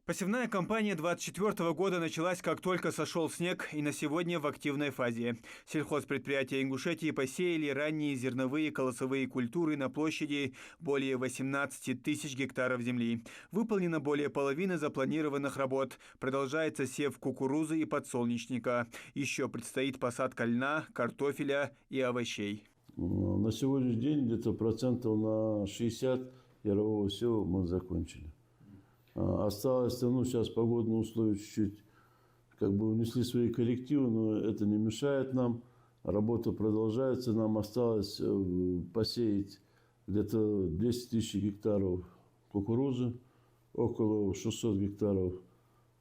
Посевная кампания 2024 года началась, как только сошел снег, и на сегодня в активной фазе. Сельхозпредприятия Ингушетии посеяли ранние зерновые колосовые культуры на площади более 18 тысяч гектаров земли. Выполнено более половины запланированных работ. Продолжается сев кукурузы и подсолнечника. Еще предстоит посадка льна, картофеля и овощей. На сегодняшний день где-то процентов на 60 ярового сева мы закончили. Осталось, сейчас погодные условия чуть-чуть внесли свои коррективы, но это не мешает нам. Работа продолжается. Нам осталось посеять где-то 200 тысяч гектаров кукурузы, около 600 гектаров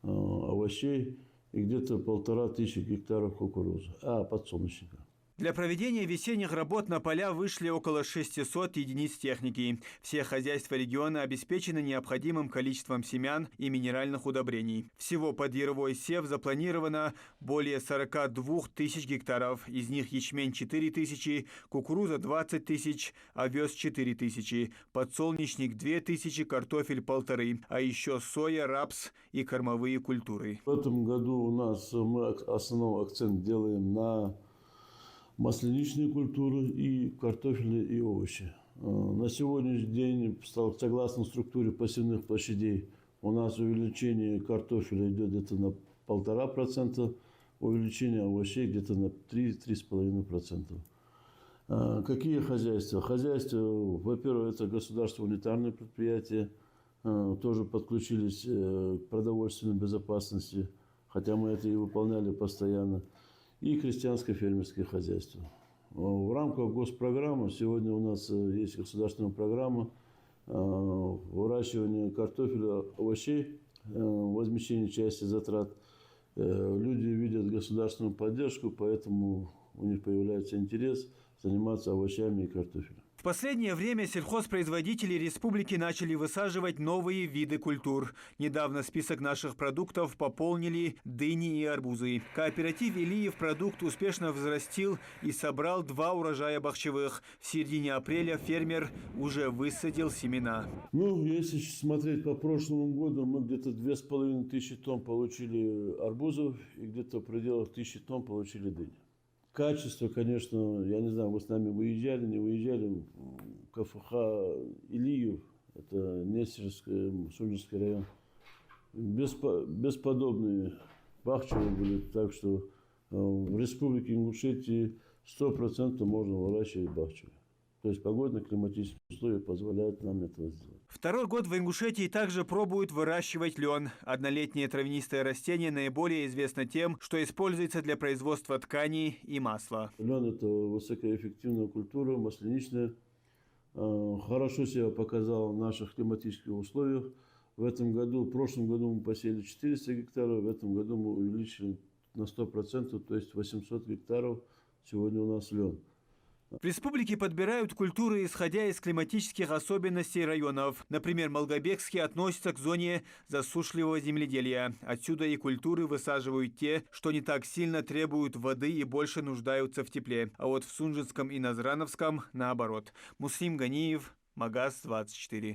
овощей и где-то 1500 гектаров подсолнечника. Для проведения весенних работ на поля вышли около 600 единиц техники. Все хозяйства региона обеспечены необходимым количеством семян и минеральных удобрений. Всего под яровой сев запланировано более 42 тысяч гектаров. Из них ячмень 4 тысячи, кукуруза 20 тысяч, овес 4 тысячи, подсолнечник 2 тысячи, картофель 1,5, а еще соя, рапс и кормовые культуры. В этом году мы основной акцент делаем на масляничные культуры и картофели и овощи. На сегодняшний день, согласно структуре посевных площадей, у нас увеличение картофеля идет где-то на 1,5%, увеличение овощей где-то на 3–3,5%. Какие хозяйства? Хозяйства, во-первых, это государственные унитарные предприятия, тоже подключились к продовольственной безопасности, хотя мы это и выполняли постоянно. И крестьянско-фермерские хозяйства. В рамках госпрограммы, сегодня у нас есть государственная программа выращивания картофеля, овощей, возмещение части затрат. Люди видят государственную поддержку, поэтому у них появляется интерес заниматься овощами и картофелем. В последнее время сельхозпроизводители республики начали высаживать новые виды культур. Недавно список наших продуктов пополнили дыни и арбузы. Кооператив «Илиев» продукт успешно взрастил и собрал 2 урожая бахчевых. В середине апреля фермер уже высадил семена. Если смотреть по прошлому году, мы где-то 2500 тонн получили арбузов и где-то в пределах 1000 тонн получили дыни. Качество, конечно, я не знаю, вы с нами выезжали, не выезжали. КФХ Илиев, это Нестерский, Сунжинский район. Бесподобные бахчевые были, так что в республике Ингушетии 100% можно выращивать бахчевые. То есть погодно-климатические условия позволяют нам этого сделать. Второй год в Ингушетии также пробуют выращивать лен. Однолетнее травянистое растение наиболее известно тем, что используется для производства тканей и масла. Лен – это высокоэффективная культура, масляничная. Хорошо себя показала в наших климатических условиях. В прошлом году мы посеяли 400 гектаров, в этом году мы увеличили на 100%, то есть 800 гектаров сегодня у нас лен. В республике подбирают культуры, исходя из климатических особенностей районов. Например, Малгобекский относится к зоне засушливого земледелия. Отсюда и культуры высаживают те, что не так сильно требуют воды и больше нуждаются в тепле. А вот в Сунжинском и Назрановском наоборот. Муслим Ганиев, Магаз 24.